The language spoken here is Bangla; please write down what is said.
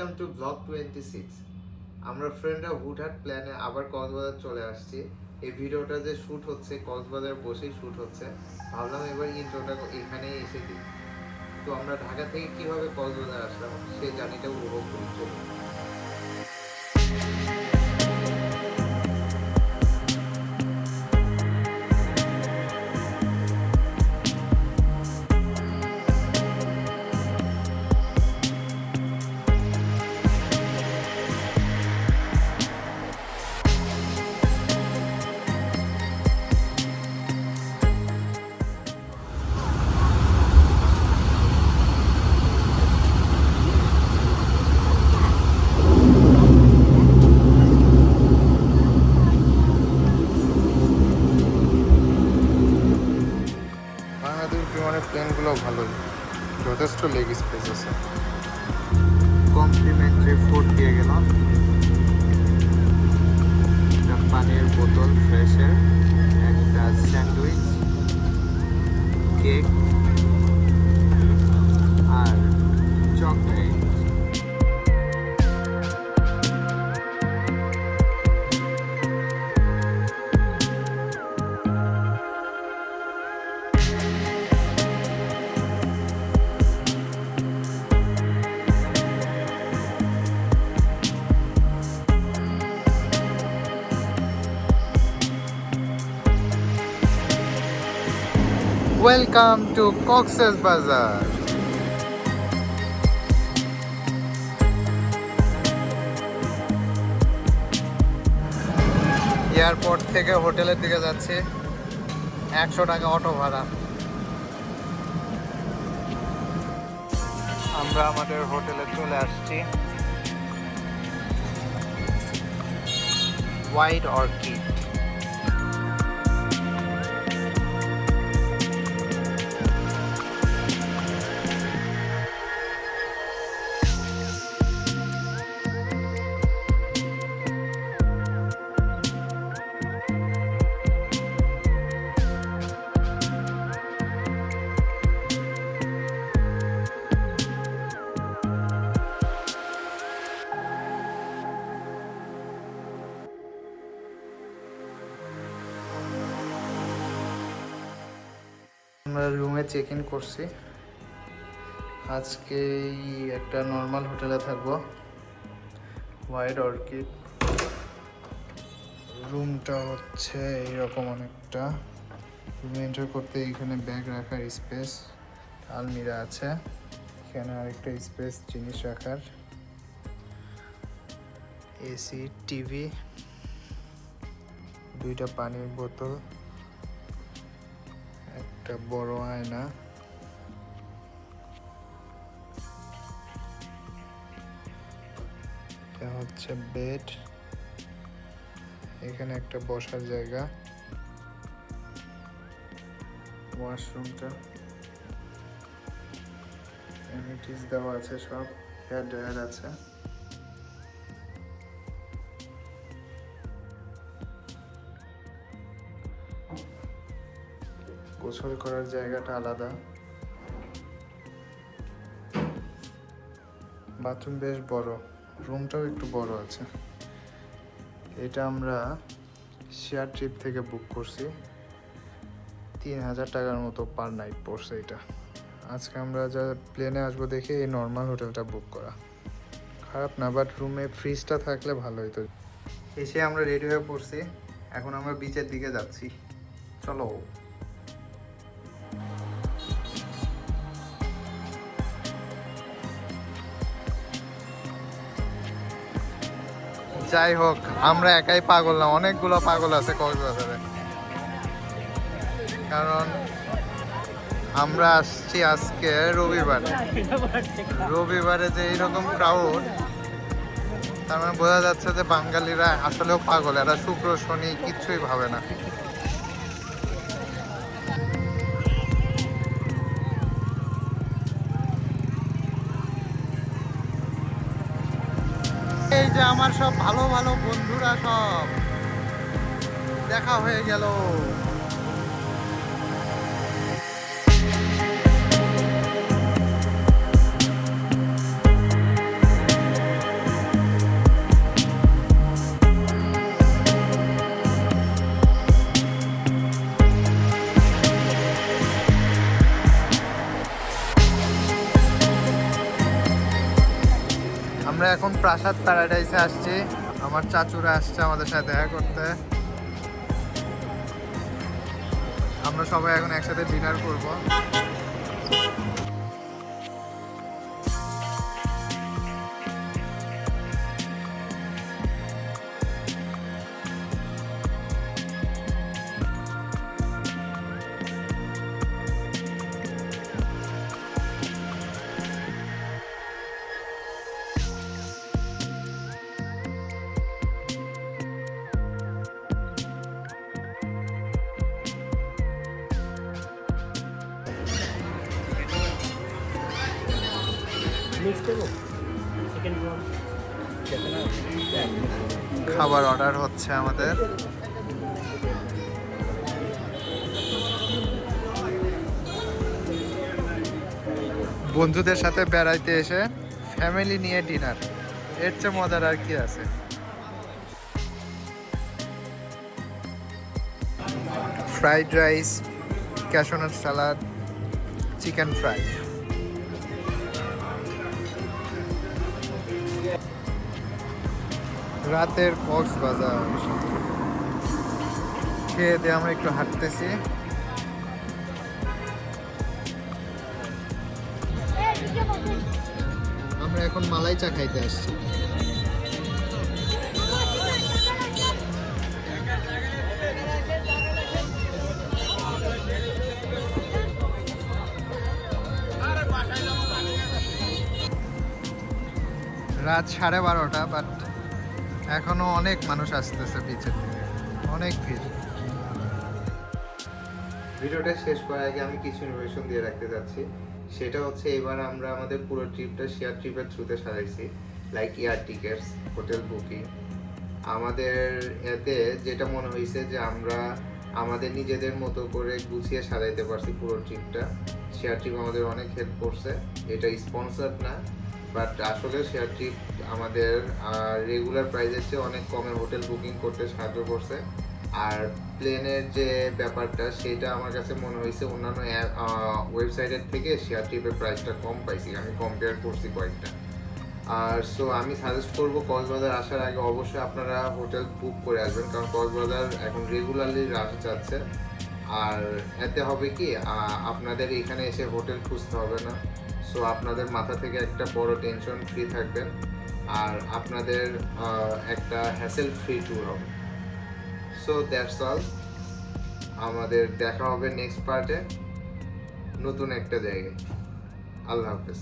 Welcome to blog 26। আমরা ফ্রেন্ডরা হুটহাট প্ল্যানে আবার কক্সবাজার চলে আসছি। এই ভিডিওটা যে শ্যুট হচ্ছে কক্সবাজার বসেই শ্যুট হচ্ছে, ভাবলাম এবার ইন্ট্রোটা এখানেই এসে দিই। তো আমরা ঢাকা থেকে কিভাবে কক্সবাজার আসলাম সেই জার্নিটা উপভোগ করি, চলুন। বাংলাদেশ বিমানের প্লেনগুলো ভালোই, যথেষ্ট লেগ স্পেস আছে। কমপ্লিমেন্টারি ফুড দিয়ে গেলাম, একটা পানির বোতল ফ্রেশের, একটা স্যান্ডউইচ, কেক আর chocolate. Welcome to Cox's Bazar. Airport থেকে হোটেলের দিকে যাচ্ছি, 100 টাকা অটো ভাড়া। আমরা আমাদের হোটেলে চলে আসছি, হোয়াইট অর্কিড। আমরা রুমে চেক ইন করছি। আজকে একটা নর্মাল হোটেলে থাকবো, হোয়াইট অর্কিড। রুমটা হচ্ছে এইরকম অনেকটা। রুমে এন্টার করতে এখানে ব্যাগ রাখার স্পেস, আলমিরা আছে, এখানে আরেকটা স্পেস জিনিস রাখার, এসি, টিভি, দুইটা পানির বোতল, একটা বড় আয়না, এটা হচ্ছে বেড, এখানে একটা বসার জায়গা, ওয়াশরুমটা, এমিটিস দেওয়া আছে, সব হেয়ার ড্রায়ার আছে। গোসল করার জায়গাটা আলাদা, বাথরুম বেশ বড়, রুমটাও একটু বড় আছে। এটা আমরা শেয়ার ট্রিপ থেকে বুক করছি, 3000 টাকার মতো পার নাইট পড়ছে এটা। আজকে আমরা যা প্লেনে আসবো দেখে এই নর্মাল হোটেলটা বুক করা, খারাপ না, বাট রুমে ফ্রিজটা থাকলে ভালো হতো। এসে আমরা রেডি হয়ে পড়ছি, এখন আমরা বিচের দিকে যাচ্ছি, চলো। যাই হোক, আমরা একাই পাগল না, অনেকগুলো পাগল আছে কক্সবাজারে, কারণ আমরা আসছি আজকে রবিবারে যে এইরকম ক্রাউড, তার মানে বোঝা যাচ্ছে যে বাঙালিরা আসলেও পাগল, এরা শুক্র শনি কিচ্ছুই ভাবে না। এই যে আমার সব ভালো ভালো বন্ধুরা সব দেখা হয়ে গেল। প্রাসাদ প্যারাডাইসে আসছি, আমার চাচুরা আসছে আমাদের সাথে দেখা করতে। আমরা সবাই এখন একসাথে ডিনার করব। খাবার অর্ডার হচ্ছে আমাদের। বন্ধুদের সাথে বেড়াইতে এসে ফ্যামিলি নিয়ে ডিনার, এর চেয়ে মজার আর কি আছে। Fried rice, cashew nut salad, chicken fry. রাতের কক্সবাজার খেয়ে দিয়ে আমরা একটু হাঁটতেছি। আমরা এখন মালাই চা খাইতে আসছি। রাত 12:30, বাট এখনো অনেক মানুষ আসতেছে বিচের দিকে, অনেক ভিড়। ভিডিওটা শেষ করার আগে আমি কিছু ইনফরমেশন দিয়ে রাখতে যাচ্ছি। সেটা হচ্ছে এবার আমরা আমাদের পুরো ট্রিপটা শেয়ার ট্রিপের থ্রুতে সাজাইছি, like air tickets, hotel booking. আমাদের এতে যেটা মনে হয়েছে যে আমরা আমাদের নিজেদের মতো করে গুছিয়ে সাজাইতে পারছি পুরো ট্রিপটা। শেয়ার ট্রিপ আমাদের অনেক হেল্প করছে। এটা স্পন্সার্ড না, বাট আসলে শেয়ার ট্রিপ আমাদের রেগুলার প্রাইসের চেয়ে অনেক কমে হোটেল বুকিং করতে সাহায্য করছে। আর প্লেনের যে ব্যাপারটা সেটা আমার কাছে মনে হয়েছে অন্যান্য ওয়েবসাইটের থেকে শেয়ার ট্রিপের প্রাইসটা কম পাইছি, আমি কম্পেয়ার করছি কয়েকটা। আর সো আমি সাজেস্ট করবো কক্সবাজার আসার আগে অবশ্যই আপনারা হোটেল বুক করে আসবেন, কারণ কক্সবাজার এখন রেগুলারলি রাশ যাচ্ছে। আর এতে হবে কি আপনাদের এখানে এসে হোটেল খুঁজতে হবে না, সো আপনাদের মাথা থেকে একটা বড় টেনশন ফ্রি থাকবেন, আর আপনাদের একটা হ্যাসেল ফ্রি ট্যুর হবে। সো দ্যাটস অল, আমাদের দেখা হবে নেক্সট পার্টে নতুন একটা জায়গায়। আল্লাহ হাফেজ।